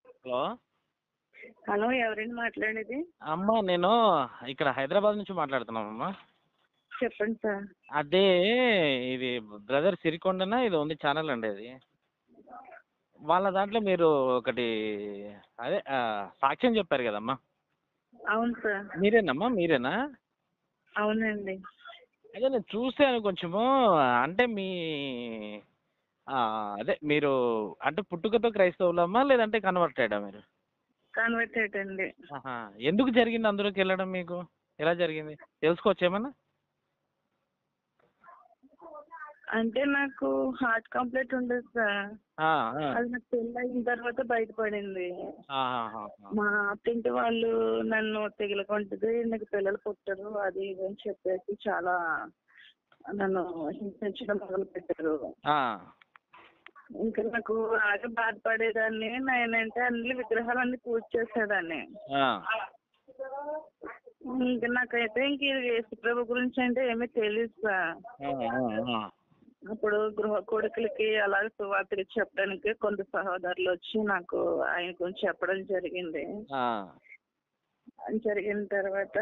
Hello! Hello, ఎవరండి మాట్లాడేది? అమ్మ నేను ఇక్కడ హైదరాబాద్ నుంచి మాట్లాడుతున్నానమ్మా. చెప్పండి సార్. అదే ఇది బ్రదర్ సిరికొండనా ఏదో ఉంది ఛానల్ అండి అది. వాళ్ళ దాంట్లో మీరు ఒకటి అదే సాక్ష్యం చెప్పారు కదమ్మా. అవును సార్. మీరేనా? అవునండి. అదే నేను చూసాను కొంచెము. అంటే మీ అదే మీరు అంటే పుట్టుకతో క్రైస్తవులమ్మా లేదంటే కన్వర్టెడా మీరు? కన్వర్టెడ్ అండి. ఆహా! ఎందుకు జరిగింది అందులోకి వెళ్ళడం మీకు? ఎలా జరిగింది? తెలుసుకోవచ్చా ఏమన్నా? అంటే నాకు హార్ట్ కంప్లైంట్ ఉండేది సార్. ఆ! ఆ! అది నాకు పెళ్ళి అయిన తర్వాత బయటపడింది. ఆహాహాహా! మా అత్తింటి వాళ్ళు నన్ను తెగలకొంటది, నీకు పిల్లలు పుట్టరు అది ఇది అని చెప్పేసి చాలా నన్ను హింసించడం మొదలు పెట్టారు. ఆ! ఇంకా నాకు బాగా బాధపడేదాన్ని. నేనంటే అన్ని విగ్రహాలన్నీ పూజ చేసేదాన్ని. ఆ! ఇంకా నాకైతే ఇంక యేసు ప్రభు గురించి అంటే ఏమీ తెలియదు సార్. ఆ! ఆ! ఆ! అప్పుడు గృహ కొడుకులకి అలాగే సువార్తలు చెప్పడానికి కొంత సహోదరులు వచ్చి నాకు ఆయన గురించి చెప్పడం జరిగింది. ఆ! జరిగిన తర్వాత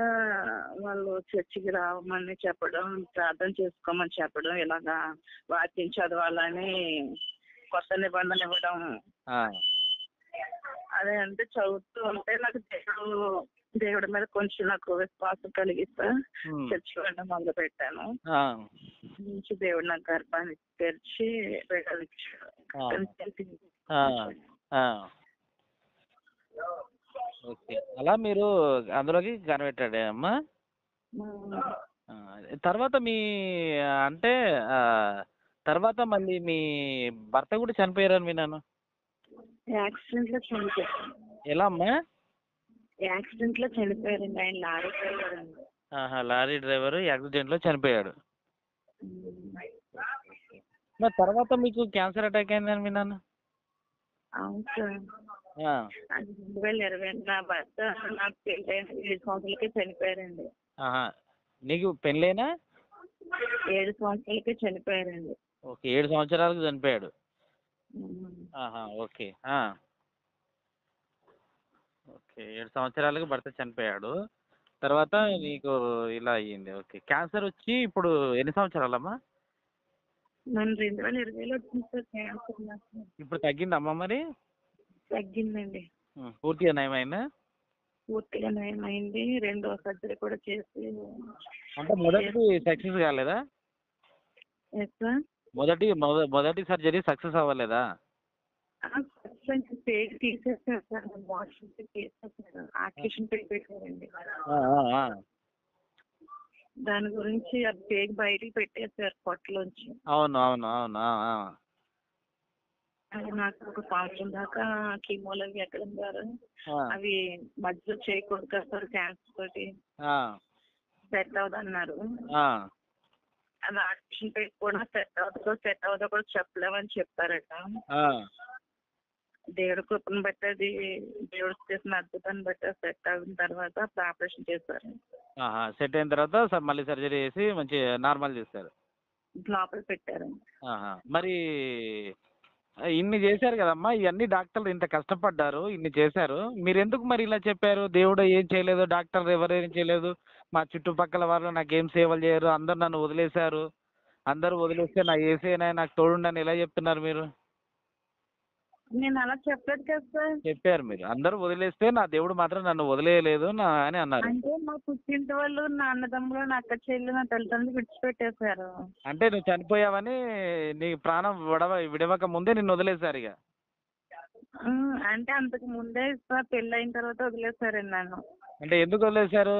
వాళ్ళు చర్చికి రావమని చెప్పడం, ప్రార్థన చేసుకోమని చెప్పడం, ఇలాగా వాక్యం చదవాలని కొత్త నిబంధన ఇవ్వడం. ఆ! అదే అంటే చదువుతూ ఉంటే నాకు దేవుడి మీద కొంచెం నాకు విశ్వాసం కలిగిస్తా హ్మ్. చర్చికి వెళ్ళడం మొదలు పెట్టాను. ఆ! నుంచి దేవుడు నాకు గర్భాన్ని తెరిచి బిడ్డలిచ్చాడు. ఆ! ఆ! ఓకే. అలా మీరు అందులోకి కన్వర్టెడ్ అమ్మా? ఆ! తర్వాత మీ అంటే తర్వాత మళ్ళీ మీ భర్త కూడా చనిపోయారని విన్నాను. యాక్సిడెంట్ లో చనిపోయారు. ఎలా అమ్మా? యాక్సిడెంట్ లో చనిపోయారండి. ఆయన లారీ డ్రైవర్ అండి. ఆహా! లారీ డ్రైవర్ యాక్సిడెంట్‌లో చనిపోయాడు. మరి తర్వాత మీకు క్యాన్సర్ అటాక్ అయిందని విన్నాను. అవును సార్. ఆ! అది 2020 నా భర్త నాకు పెళ్ళైన 7 సంవత్సరాలకే చనిపోయారండి. ఆహా! నీకు పెళ్ళైనా? 7 సంవత్సరాలకే చనిపోయారండి. ఓకే. 7 సంవత్సరాలకు చనిపోయాడు. ఉమ్. ఆహా! ఓకే. ఆ! ఓకే. 7 సంవత్సరాలకు భర్త చనిపోయాడు. తర్వాత నీకు ఇలా అయ్యింది. ఓకే. క్యాన్సర్ వచ్చి ఇప్పుడు ఎన్ని సంవత్సరాలమ్మా? నన్ను 2020లో వచ్చింది సార్ క్యాన్సర్ నాకు. ఇప్పుడు తగ్గిందమ్మా మరి? తగ్గిందండి. పూర్తిగా నయమైందా? పూర్తిగా నయమైంది. రెండో సర్జరీ కూడా చేసి అంటే మొదటిది సక్సెస్ కాలేదా? Yes sir. మొదటి సర్జరీ సక్సెస్ అవ్వలేదా? పేగు తీసేసారు సార్. వాషింగ్ తీసేసారు. ఆక్సిజన్ పెట్టి పెట్టారండి. ఆ! ఆ! ఆ! దాని గురించి ఆ పేగు బయటికి పెట్టేశారు పొట్టలోంచి. అవును. అవును. అవును. ఆ! ఆ! అది నాకు ఒక సంవత్సరం దాకా కీమోలు అవి ఎక్కడం ద్వారా ఆ! అవి మధ్యలో చేయకూడదు కదా సార్ క్యాన్సర్ తోటి ఆ! సెట్ అవ్వదన్నారు. ఆ! అది ఆక్సిజన్ పెట్టి కూడా సెట్ అవ్వదో కూడా చెప్పలేమని చెప్పారట. ఆ! దేవుడి కృపను బట్టి అది దేవుడు చేసిన అద్భుతాన్ని బట్టి సెట్ అయిన తర్వాత అప్పుడు ఆపరేషన్ చేశారు. ఆహా! సెట్ అయిన తర్వాత మళ్ళీ సర్జరీ చేసి మంచి నార్మల్ చేశారు. లోపల పెట్టారు. ఆహా! మరి ఇన్ని చేశారు కదమ్మా! ఇవన్నీ డాక్టర్లు ఇంత కష్టపడ్డారు. ఇన్ని చేశారు. మీరెందుకు మరి ఇలా చెప్పారు? దేవుడు ఏం చేయలేదు, డాక్టర్లు ఎవరేం చేయలేదు. మా చుట్టుపక్కల వాళ్ళు నాకేం సేవలు చేయరు. అందరూ నన్ను వదిలేశారు. అందరూ వదిలేస్తే నా యేసయ్యనే నాకు తోడుండని ఎలా చెప్తున్నారు మీరు? నేను అలా చెప్పలేదు కదా సార్. చెప్పారు మీరు. అందరూ వదిలేస్తే నా దేవుడు మాత్రం నన్ను వదిలేయలేదు అని అన్నారు. అంటే మా పుట్టింటి వాళ్ళు, నా అన్నదమ్ములు, నా అక్క చెల్లి, నా తల్లిదండ్రులు విడిచిపెట్టేశారు. అంటే నువ్వు చనిపోయావని నీ ప్రాణం విడవక ముందే నిన్ను వదిలేశారిగ. అంటే అంతకు ముందే పెళ్ళైన తర్వాత వదిలేశారండి నన్ను. అంటే ఎందుకు వదిలేశారు?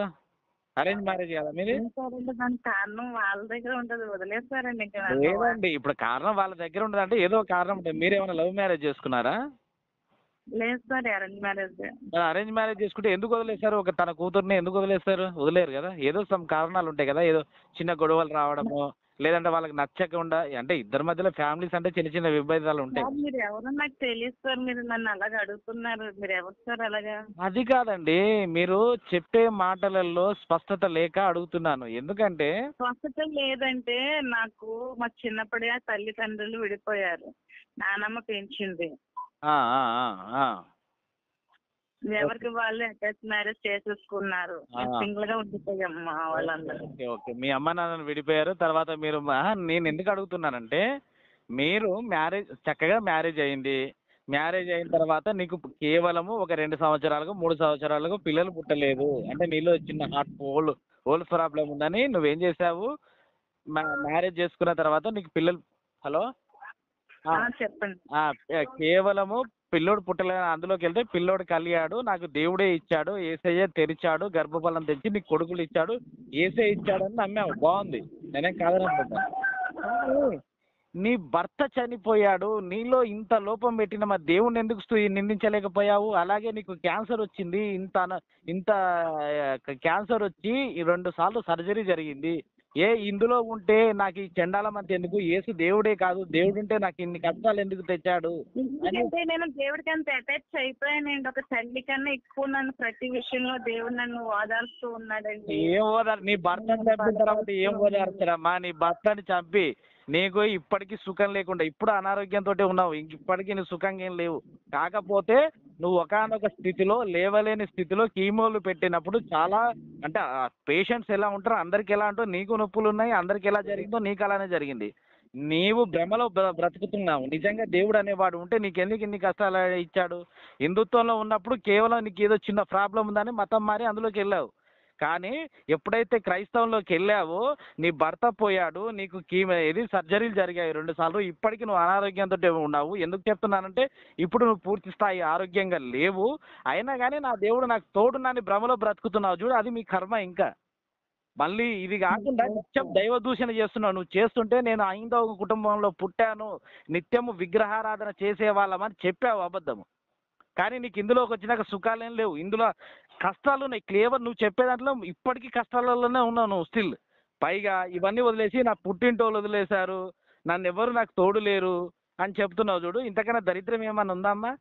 అరేంజ్ మ్యారేజ్ కదా మీది? వదిలేశారంటే దానికి కారణం వాళ్ళ దగ్గర ఉంటది. వదిలేశారండి ఇంకా నన్ను. లేదండి. ఇప్పుడు కారణం వాళ్ళ దగ్గర ఉండదంటే ఏదో ఒక కారణం ఉంటుంది. మీరేమైనా లవ్ మ్యారేజ్ చేసుకున్నారా? లేదు sir, arrange marriage. Arrange marriage చేసుకుంటే ఎందుకు వదిలేశారు? తన కూతుర్ని ఎందుకు వదిలేస్తారు? వదిలేరు కదా! ఏదో సమ్ కారణాలు ఉంటాయి కదా! ఏదో చిన్న గొడవలు రావడమో, లేదంటే వాళ్ళకి నచ్చకుండా అంటే ఇద్దరి మధ్యలో ఫ్యామిలీస్ అంటే చిన్న చిన్న విభేదాలు ఉంటాయి. మీరు ఎవరో నాకు తెలియదు సార్. మీరు నన్ను అలాగ అడుగుతున్నారు. మీరు ఎవరు సార్ అలాగా? అది కాదండి. మీరు చెప్పే మాటలలో స్పష్టత లేక అడుగుతున్నాను. ఎందుకంటే స్వస్థత లేదంటే నాకు మా చిన్నప్పుడే తల్లిదండ్రులు విడిపోయారు. నానమ్మ పెంచింది. ఆ! ఆ! ఆ! ఆ! ఎవరికి వాళ్ళు అటాచ్ మ్యారేజ్ చేసేసుకున్నారు. ఆ. సింగిల్ గా ఉండిపోయాం వాళ్ళందరూ. ఓకే ఓకే మీ అమ్మ నాన్నలు విడిపోయారు తర్వాత మీరు నేను ఎందుకు అడుగుతున్నానంటే మీరు చక్కగా మ్యారేజ్ అయింది. మ్యారేజ్ అయిన తర్వాత నీకు కేవలము ఒక 2 సంవత్సరాలకు 3 సంవత్సరాలకు పిల్లలు పుట్టలేదు అంటే నీలో చిన్న హోల్ ప్రాబ్లం ఉందని నువ్వేం చేసావు మ్యారేజ్ చేసుకున్న తర్వాత నీకు పిల్లలు హలో చెప్పండి. కేవలము పిల్లోడు పుట్టలేదు అందులోకి వెళ్తే పిల్లోడు కలిగాడు నాకు దేవుడే ఇచ్చాడు ఏసయ్య తెరిచాడు గర్భఫలం తెచ్చి నీకు కొడుకులు ఇచ్చాడు ఏసే ఇచ్చాడని నమ్మావు బాగుంది నేనేం కాదనుకుంటా కానీ నీ భర్త చనిపోయాడు నీలో ఇంత లోపం పెట్టిన మా దేవుణ్ణి ఎందుకు నిందించలేకపోయావు అలాగే నీకు క్యాన్సర్ వచ్చింది ఇంత క్యాన్సర్ వచ్చి 2 సార్లు సర్జరీ జరిగింది ఇందులో ఉంటే నాకు ఈ చెండాలం అంత ఎందుకు యేసు దేవుడే కాదు దేవుడు ఉంటే నాకు ఇన్ని కష్టాలు ఎందుకు తెచ్చాడు ఎందుకంటే నేను దేవుడికి అంత అటాచ్ అయిపోయానండి. ఒక తల్లి కన్నా ఎక్కువ నన్ను ప్రతి విషయంలో దేవుడు నన్ను ఓదార్స్తూ ఉన్నాడండి. నీ భర్తని చంపిన తర్వాత ఏం ఓదార్చరమ్మా నీ భర్తని చంపి నీకు ఇప్పటికీ సుఖం లేకుండా ఇప్పుడు అనారోగ్యంతో ఉన్నావు ఇప్పటికీ నువ్వు సుఖంగా ఏం లేవు కాకపోతే నువ్వు ఒకానొక స్థితిలో లేవలేని స్థితిలో కీమోలు పెట్టినప్పుడు చాలా అంటే పేషెంట్స్ ఎలా ఉంటారో అందరికి ఎలా ఉంటారో నీకు నొప్పులు ఉన్నాయి అందరికి ఎలా జరిగిందో నీకు అలానే జరిగింది నీవు భ్రమలో బ్రతుకుతున్నావు నిజంగా దేవుడు అనేవాడు ఉంటే నీకెందుకు ఇన్ని కష్టాలు ఇచ్చాడు హిందుత్వంలో ఉన్నప్పుడు కేవలం నీకు ఏదో చిన్న ప్రాబ్లం ఉందని మతం మారి అందులోకి వెళ్ళావు కానీ ఎప్పుడైతే క్రైస్తవంలోకి వెళ్ళావో నీ భర్త పోయాడు నీకు సర్జరీలు జరిగాయి 2 సార్లు ఇప్పటికీ నువ్వు అనారోగ్యంతో ఉన్నావు ఎందుకు చెప్తున్నానంటే ఇప్పుడు నువ్వు పూర్తి స్థాయి ఆరోగ్యంగా లేవు అయినా కానీ నా దేవుడు నాకు తోడున్నాని భ్రమలో బ్రతుకుతున్నావు చూడు అది మీ కర్మ ఇంకా మళ్ళీ ఇది కాకుండా నిత్యం దైవ దూషణ చేస్తున్నావు నువ్వు చేస్తుంటే నేను హైందవ కుటుంబంలో పుట్టాను నిత్యము విగ్రహారాధన చేసేవాళ్ళమని చెప్పావు అబద్ధము కానీ నీకు ఇందులోకి వచ్చినాక సుఖాలేం లేవు ఇందులో కష్టాలు ఉన్నాయి క్లియర్ నువ్వు చెప్పే దాంట్లో ఇప్పటికీ కష్టాలలోనే ఉన్నావు నువ్వు స్టిల్ పైగా ఇవన్నీ వదిలేసి నా పుట్టింటోళ్ళు వదిలేశారు నన్ను ఎవరు నాకు తోడు లేరు అని చెప్తున్నావు చూడు ఇంతకన్నా దరిద్రం ఏమన్నా ఉందా అమ్మా